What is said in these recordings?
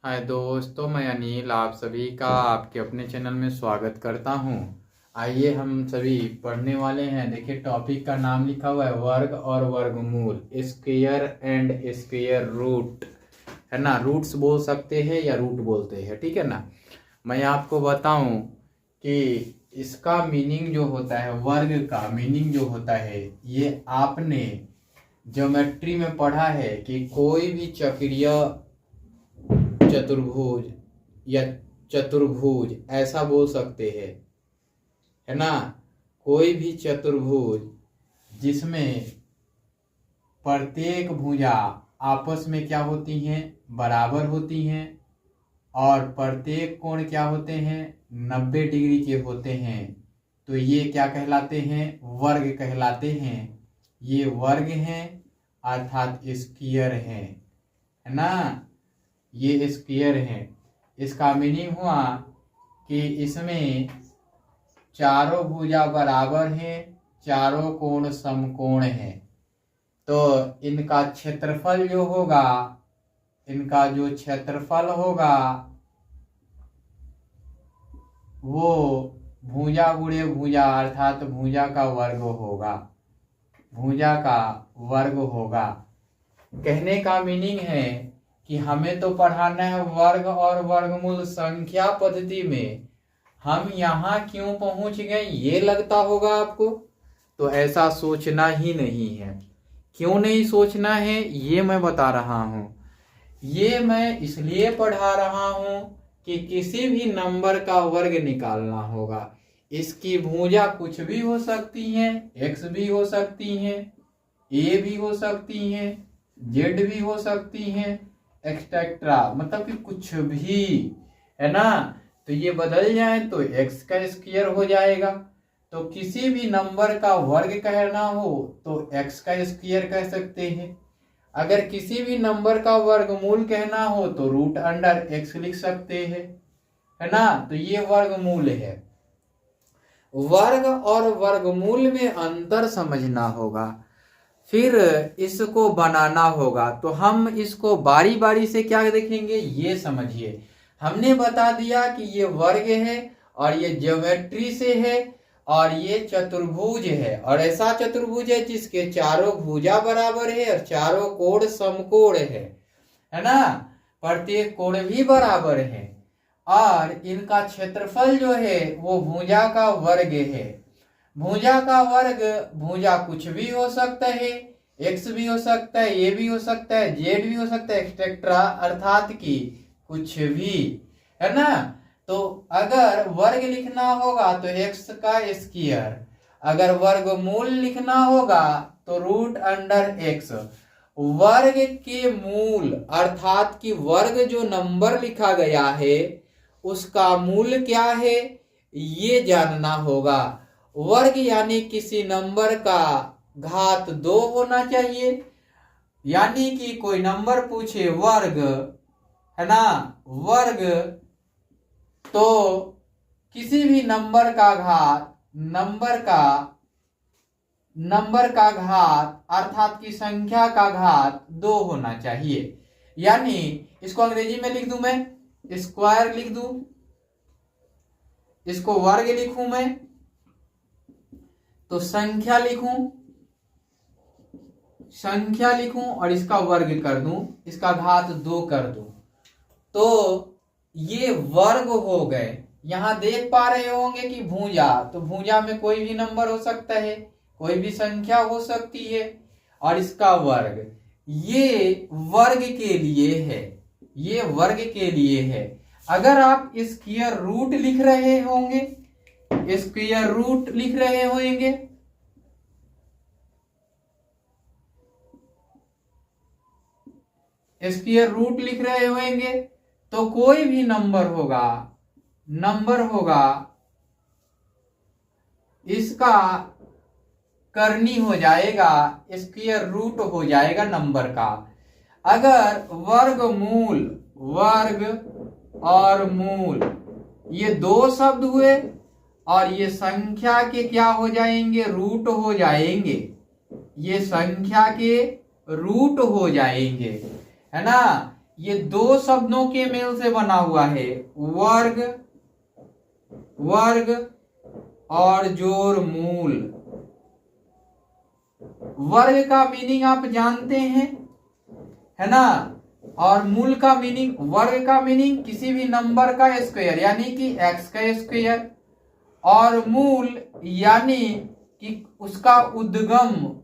हाय दोस्तों, मैं अनिल आप सभी का आपके अपने चैनल में स्वागत करता हूं। आइए हम सभी पढ़ने वाले हैं। देखिए टॉपिक का नाम लिखा हुआ है वर्ग और वर्गमूल, स्क्वायर एंड स्क्वायर रूट, है ना। रूट्स बोल सकते हैं या रूट बोलते हैं, ठीक है ना। मैं आपको बताऊं कि इसका मीनिंग जो होता है, वर्ग का मीनिंग जो होता है, ये आपने ज्योमेट्री में पढ़ा है कि कोई भी चक्रीय चतुर्भुज या चतुर्भुज ऐसा बोल सकते हैं, है ना। कोई भी चतुर्भुज जिसमें प्रत्येक भुजा आपस में क्या होती हैं, बराबर होती हैं, और प्रत्येक कोण क्या होते हैं, 90 डिग्री के होते हैं, तो ये क्या कहलाते हैं, वर्ग कहलाते हैं। ये वर्ग हैं अर्थात स्क्वायर हैं, है ना। ये स्क्वायर है। इसका मीनिंग हुआ कि इसमें चारों भुजा बराबर हैं, चारों कोण समकोण हैं, तो इनका क्षेत्रफल जो होगा, इनका जो क्षेत्रफल होगा वो भुजा गुणे भुजा अर्थात भुजा का वर्ग होगा, भुजा का वर्ग होगा। कहने का मीनिंग है कि हमें तो पढ़ाना है वर्ग और वर्गमूल संख्या पद्धति में, हम यहाँ क्यों पहुंच गए ये लगता होगा आपको। तो ऐसा सोचना ही नहीं है। क्यों नहीं सोचना है ये मैं बता रहा हूँ। ये मैं इसलिए पढ़ा रहा हूँ कि किसी भी नंबर का वर्ग निकालना होगा। इसकी भुजा कुछ भी हो सकती है, एक्स भी हो सकती है, ए भी हो सकती है, जेड भी हो सकती है, एक्सेट्रा, मतलब कि कुछ भी, है ना। तो ये बदल जाए तो एक्स का स्क्वायर हो जाएगा। तो किसी भी नंबर का वर्ग कहना हो तो एक्स का स्क्वायर कह सकते हैं। अगर किसी भी नंबर का वर्गमूल कहना हो तो रूट अंडर एक्स लिख सकते हैं, है ना। तो ये वर्गमूल है। वर्ग और वर्गमूल में अंतर समझना होगा, फिर इसको बनाना होगा। तो हम इसको बारी बारी से क्या देखेंगे ये समझिए। हमने बता दिया कि ये वर्ग है और ये ज्योमेट्री से है और ये चतुर्भुज है, और ऐसा चतुर्भुज है जिसके चारों भुजा बराबर है और चारों कोण समकोण है ना। प्रत्येक कोण भी बराबर है और इनका क्षेत्रफल जो है वो भुजा का वर्ग है। भुजा का वर्ग, भुजा कुछ भी हो सकता है, एक्स भी हो सकता है, ए भी हो सकता है, जेड भी हो सकता है, एक्सेट्रा, अर्थात कि कुछ भी, है ना। तो अगर वर्ग लिखना होगा तो एक्स का स्क्वायर, अगर वर्गमूल लिखना होगा तो रूट अंडर एक्स। वर्ग के मूल अर्थात कि वर्ग जो नंबर लिखा गया है उसका मूल क्या है ये जानना होगा। वर्ग यानी किसी नंबर का घात 2 होना चाहिए। यानी कि कोई नंबर पूछे वर्ग, है ना, वर्ग, तो किसी भी नंबर का घात, नंबर का घात अर्थात की संख्या का घात 2 होना चाहिए। यानी इसको अंग्रेजी में लिख दूं मैं, स्क्वायर लिख दूं, इसको वर्ग लिखूं मैं तो संख्या लिखूं और इसका वर्ग कर दूं, इसका घात 2 कर दूं, तो ये वर्ग हो गए। यहां देख पा रहे होंगे कि भुजा, तो भुजा में कोई भी नंबर हो सकता है, कोई भी संख्या हो सकती है, और इसका वर्ग, ये वर्ग के लिए है, ये वर्ग के लिए है। अगर आप स्क्वायर रूट लिख रहे होंगे, स्क्वायर रूट लिख रहे होंगे, स्क्वायर रूट लिख रहे होंगे तो कोई भी नंबर होगा इसका करनी हो जाएगा, स्क्वायर रूट हो जाएगा नंबर का। अगर वर्गमूल, वर्ग और मूल ये 2 शब्द हुए और ये संख्या के क्या हो जाएंगे, रूट हो जाएंगे, ये संख्या के रूट हो जाएंगे, है ना। ये दो शब्दों के मेल से बना हुआ है, वर्ग वर्ग और जोड़ मूल। वर्ग का मीनिंग आप जानते हैं, है ना। और मूल का मीनिंग, वर्ग का मीनिंग किसी भी नंबर का स्क्वायर यानी कि x का स्क्वायर, और मूल यानी कि उसका उद्गम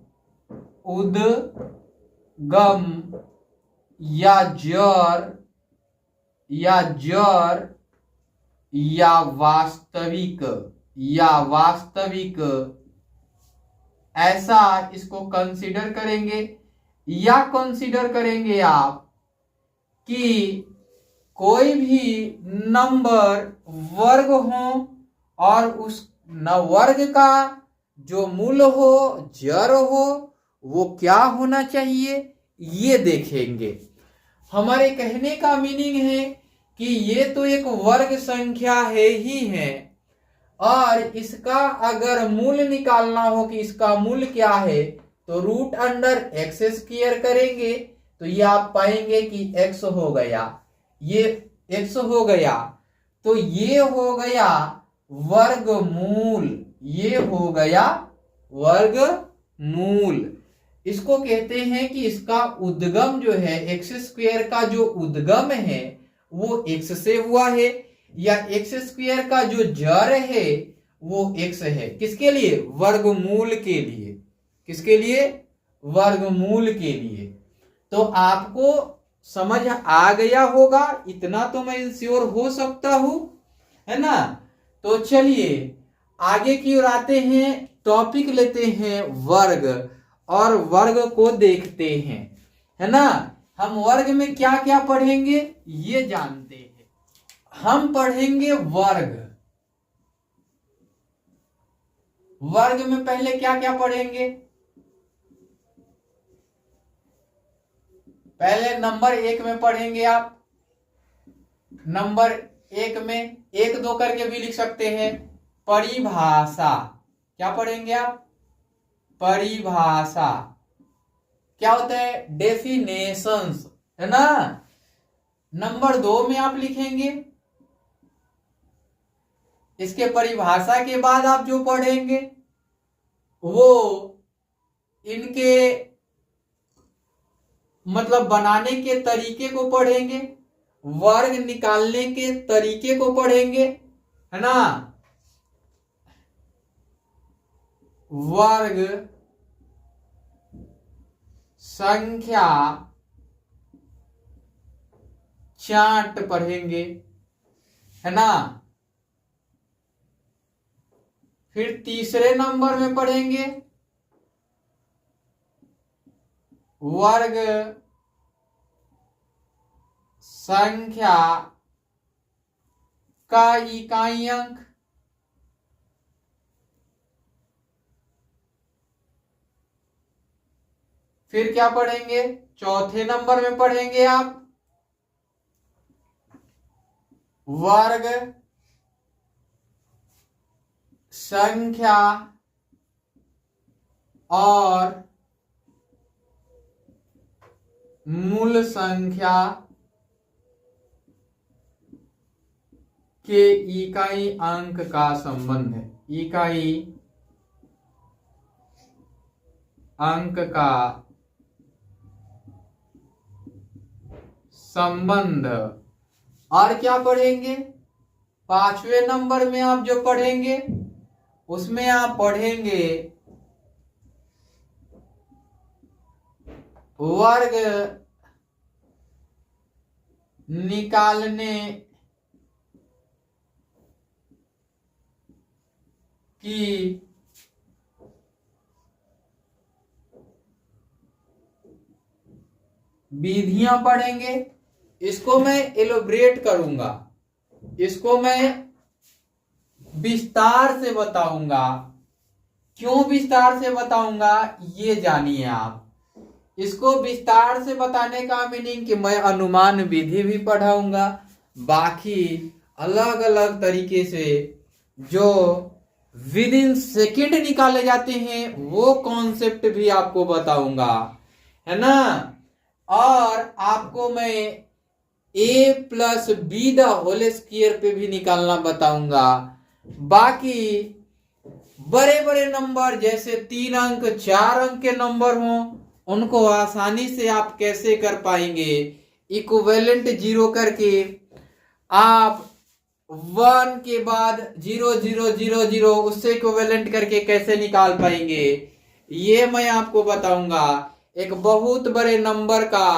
या जड़ या वास्तविक ऐसा इसको कंसीडर करेंगे, या कंसीडर करेंगे आप कि कोई भी नंबर वर्ग हो और उस वर्ग का जो मूल हो, जड़ हो, वो क्या होना चाहिए ये देखेंगे। हमारे कहने का मीनिंग है कि ये तो एक वर्ग संख्या है ही है, और इसका अगर मूल निकालना हो कि इसका मूल क्या है, तो रूट अंडर एक्स स्क्वायर करेंगे तो ये आप पाएंगे कि x हो गया, ये x हो गया, तो ये हो गया वर्गमूल, ये हो गया वर्गमूल। इसको कहते हैं कि इसका उद्गम जो है, एक्स स्क्वायर का जो उद्गम है वो x से हुआ है, या एक्स स्क्वायर का जो जड़ है वो x है। किसके लिए? वर्गमूल के लिए। किसके लिए? वर्गमूल के लिए। तो आपको समझ आ गया होगा, इतना तो मैं इंश्योर हो सकता हूं, है ना। तो चलिए आगे की ओर आते हैं, टॉपिक लेते हैं वर्ग, और वर्ग को देखते हैं, है ना। हम वर्ग में क्या क्या पढ़ेंगे ये जानते हैं। हम पढ़ेंगे वर्ग। वर्ग में पहले क्या क्या पढ़ेंगे? पहले नंबर 1 में पढ़ेंगे आप। नंबर 1 में 1 2 करके भी लिख सकते हैं, परिभाषा। क्या पढ़ेंगे आप? परिभाषा। क्या होता है? डेफिनेशंस, है ना। नंबर 2 में आप लिखेंगे, इसके परिभाषा के बाद आप जो पढ़ेंगे वो इनके मतलब बनाने के तरीके को पढ़ेंगे, वर्ग निकालने के तरीके को पढ़ेंगे, है ना। वर्ग संख्या चार्ट पढ़ेंगे, है ना। फिर तीसरे नंबर में पढ़ेंगे वर्ग संख्या का इकाई अंक। फिर क्या पढ़ेंगे? चौथे नंबर में पढ़ेंगे आप वर्ग संख्या और मूल संख्या के इकाई अंक का संबंध है। इकाई अंक का संबंध। और क्या पढ़ेंगे? 5वें नंबर में आप जो पढ़ेंगे उसमें आप पढ़ेंगे वर्ग निकालने की विधियां पढ़ेंगे। इसको मैं एलोब्रेट करूंगा, इसको मैं विस्तार से बताऊंगा। क्यों विस्तार से बताऊंगा ये जानिए आप। इसको विस्तार से बताने का मीनिंग कि मैं अनुमान विधि भी पढ़ाऊंगा, बाकी अलग अलग तरीके से जो विद इन सेकेंड निकाले जाते हैं वो कॉन्सेप्ट भी आपको बताऊंगा, है ना। और आपको मैं A plus B the whole square पे भी निकालना बताऊंगा। बाकी बड़े बड़े नंबर जैसे 3 अंक 4 अंक के नंबर हो उनको आसानी से आप कैसे कर पाएंगे, इक्विवेलेंट जीरो करके आप 1 के बाद 0 0 0 0 उससे इक्विवेलेंट करके कैसे निकाल पाएंगे, ये मैं आपको बताऊंगा। एक बहुत बड़े नंबर का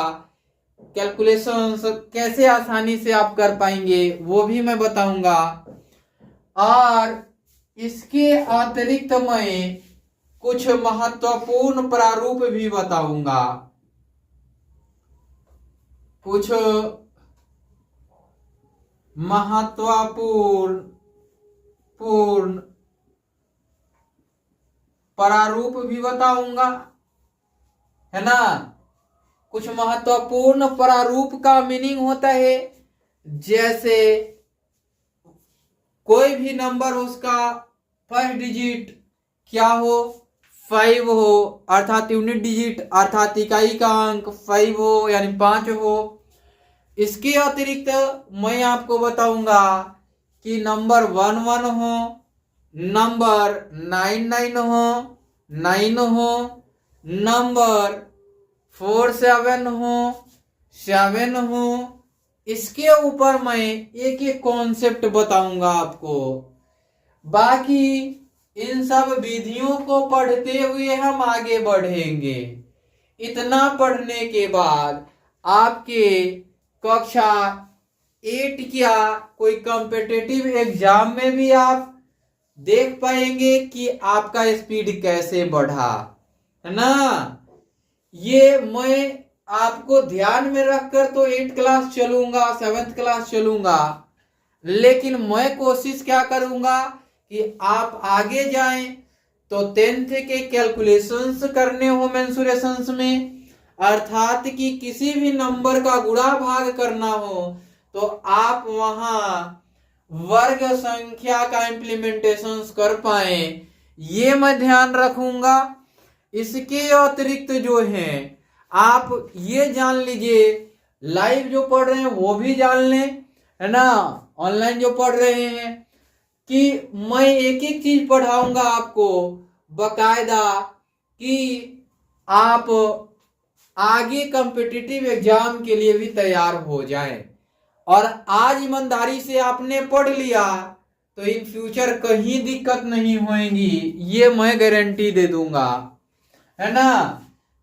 कैलकुलेशन कैसे आसानी से आप कर पाएंगे वो भी मैं बताऊंगा। और इसके अतिरिक्त मैं कुछ महत्वपूर्ण प्रारूप भी बताऊंगा, कुछ महत्वपूर्ण प्रारूप भी बताऊंगा, है ना। कुछ महत्वपूर्ण प्रारूप का मीनिंग होता है जैसे कोई भी नंबर उसका फर्स्ट डिजिट क्या हो, 5 हो, अर्थात यूनिट डिजिट अर्थात इकाई का अंक 5 हो यानी 5 हो। इसके अतिरिक्त मैं आपको बताऊंगा कि नंबर 1 1 हो, नंबर 9 9 हो, 9 हो, नंबर 4 7 हो, 7 हो। इसके ऊपर मैं एक एक कॉन्सेप्ट बताऊंगा आपको। बाकी इन सब विधियों को पढ़ते हुए हम आगे बढ़ेंगे। इतना पढ़ने के बाद आपके कक्षा 8 क्या कोई कॉम्पिटिटिव एग्जाम में भी आप देख पाएंगे कि आपका स्पीड कैसे बढ़ा, है ना। ये मैं आपको ध्यान में रखकर तो 8 क्लास चलूंगा, 7th क्लास चलूंगा, लेकिन मैं कोशिश क्या करूंगा कि आप आगे जाएं तो 10th के कैलकुलेशंस करने हो मेंसुरेशंस में, अर्थात कि किसी भी नंबर का गुणा भाग करना हो तो आप वहां वर्ग संख्या का इम्प्लीमेंटेशन कर पाए, ये मैं ध्यान रखूंगा। इसके अतिरिक्त जो है आप ये जान लीजिए, लाइव जो पढ़ रहे हैं वो भी जान लें, है ना, ऑनलाइन जो पढ़ रहे हैं, कि मैं एक एक चीज पढ़ाऊंगा आपको बकायदा कि आप आगे कॉम्पिटिटिव एग्जाम के लिए भी तैयार हो जाएं। और आज ईमानदारी से आपने पढ़ लिया तो इन फ्यूचर कहीं दिक्कत नहीं होगी, ये मैं गारंटी दे दूंगा, है ना।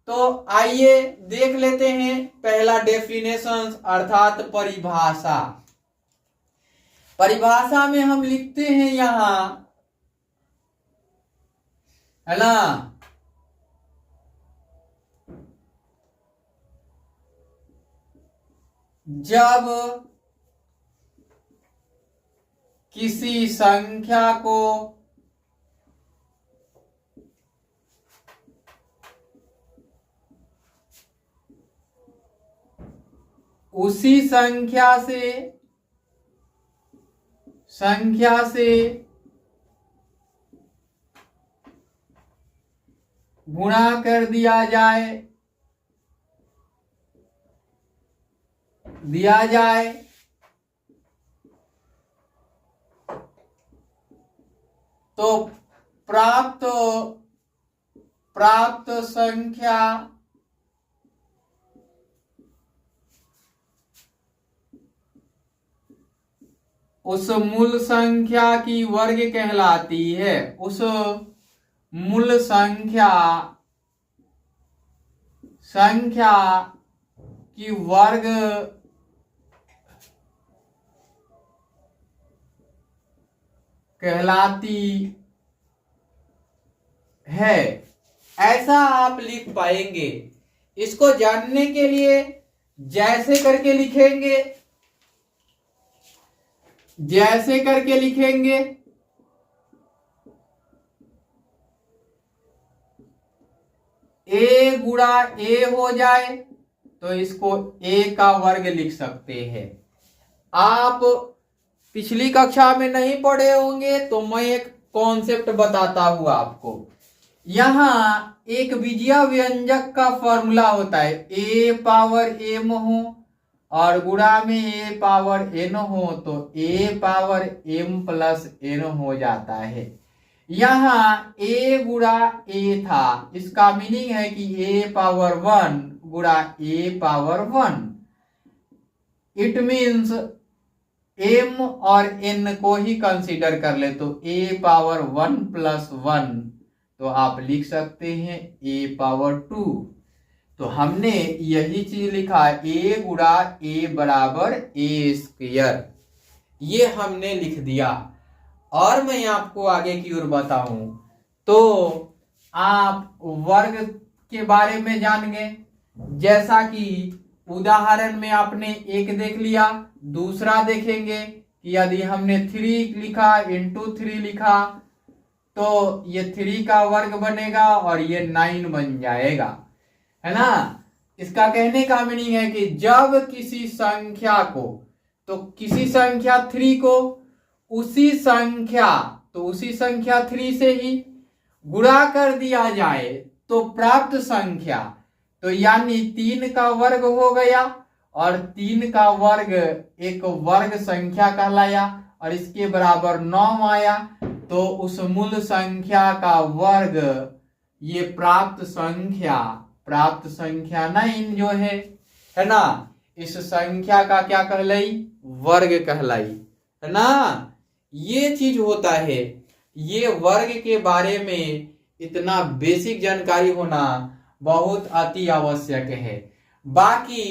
तो आइए देख लेते हैं पहला डेफिनेशन अर्थात परिभाषा। परिभाषा में हम लिखते हैं यहां, है ना, जब किसी संख्या को उसी संख्या से गुणा कर दिया जाए तो प्राप्त संख्या उस मूल संख्या की वर्ग कहलाती है, उस मूल संख्या की वर्ग कहलाती है, ऐसा आप लिख पाएंगे। इसको जानने के लिए जैसे करके लिखेंगे ए गुणा ए हो जाए तो इसको ए का वर्ग लिख सकते हैं। आप पिछली कक्षा में नहीं पढ़े होंगे तो मैं एक कॉन्सेप्ट बताता हूं आपको। यहां एक बीजीय व्यंजक का फॉर्मूला होता है, ए पावर एम हो और गुणा में a पावर n हो तो a power m plus n हो जाता है। यहाँ a गुणा a था, इसका मीनिंग है कि a पावर 1 गुणा a power 1। It means m और n को ही कंसीडर कर ले तो a पावर 1 प्लस 1, तो आप लिख सकते हैं a पावर 2। तो हमने यही चीज लिखा, a गुणा a बराबर a स्क्वायर, ये हमने लिख दिया। और मैं आपको आगे की ओर बताऊं तो आप वर्ग के बारे में जान गए। जैसा कि उदाहरण में आपने एक देख लिया, दूसरा देखेंगे कि यदि हमने 3 लिखा इंटू 3 लिखा तो ये 3 का वर्ग बनेगा और ये 9 बन जाएगा, है ना। इसका कहने का मीनिंग है कि जब किसी संख्या को, तो किसी संख्या 3 को उसी संख्या 3 से ही गुणा कर दिया जाए तो प्राप्त संख्या, तो यानी 3 का वर्ग हो गया और 3 का वर्ग एक वर्ग संख्या कहलाया और इसके बराबर 9 आया, तो उस मूल संख्या का वर्ग ये प्राप्त संख्या 9 जो है ना, इस संख्या का क्या कहलाई, वर्ग कहलाई, है ना। ये चीज होता है, ये वर्ग के बारे में इतना बेसिक जानकारी होना बहुत अति आवश्यक है। बाकी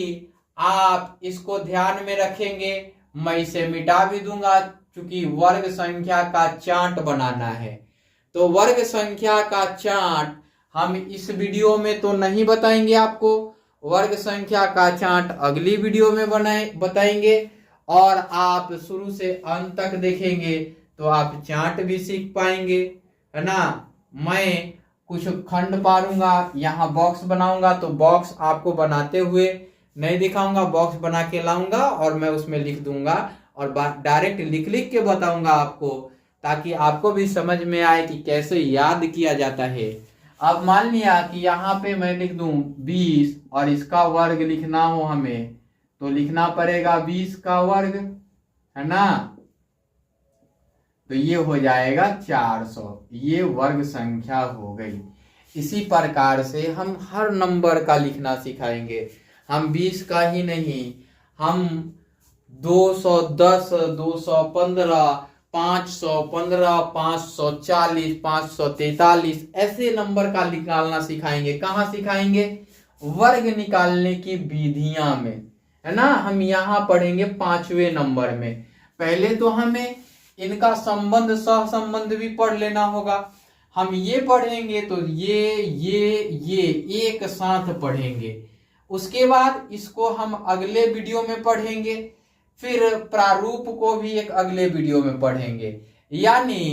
आप इसको ध्यान में रखेंगे, मैं इसे मिटा भी दूंगा क्योंकि वर्ग संख्या का चार्ट बनाना है। तो वर्ग संख्या का चार्ट हम इस वीडियो में तो नहीं बताएंगे आपको, वर्ग संख्या का चार्ट अगली वीडियो में बताएंगे और आप शुरू से अंत तक देखेंगे तो आप चार्ट भी सीख पाएंगे, है ना। मैं कुछ खंड पारूंगा, यहाँ बॉक्स बनाऊंगा तो बॉक्स आपको बनाते हुए नहीं दिखाऊंगा, बॉक्स बना के लाऊंगा और मैं उसमें लिख दूंगा और डायरेक्ट लिख के बताऊंगा आपको, ताकि आपको भी समझ में आए कि कैसे याद किया जाता है। अब मान लिया कि यहाँ पे मैं लिख दूं 20 और इसका वर्ग लिखना हो हमें, तो लिखना पड़ेगा 20 का वर्ग, है ना। तो ये हो जाएगा 400, ये वर्ग संख्या हो गई। इसी प्रकार से हम हर नंबर का लिखना सिखाएंगे। हम 20 का ही नहीं, हम 210, 215, 515, 540, 543 ऐसे नंबर का निकालना सिखाएंगे। कहाँ सिखाएंगे, वर्ग निकालने की विधियां में, है ना। हम यहाँ पढ़ेंगे 5वें नंबर में। पहले तो हमें इनका संबंध सहसंबंध भी पढ़ लेना होगा। हम ये पढ़ेंगे तो ये एक साथ पढ़ेंगे, उसके बाद इसको हम अगले वीडियो में पढ़ेंगे, फिर प्रारूप को भी एक अगले वीडियो में पढ़ेंगे। यानी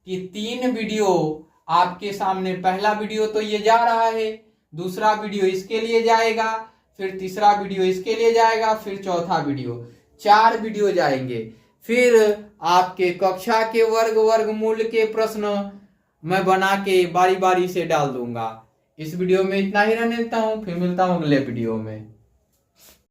कि 3 वीडियो आपके सामने, पहला वीडियो तो ये जा रहा है, दूसरा वीडियो इसके लिए जाएगा, फिर तीसरा वीडियो इसके लिए जाएगा, फिर चौथा वीडियो, 4 वीडियो जाएंगे। फिर आपके कक्षा के वर्गमूल के प्रश्न मैं बना के बारी बारी से डाल दूंगा। इस वीडियो में इतना ही रहने देता हूँ, फिर मिलता हूँ अगले वीडियो में।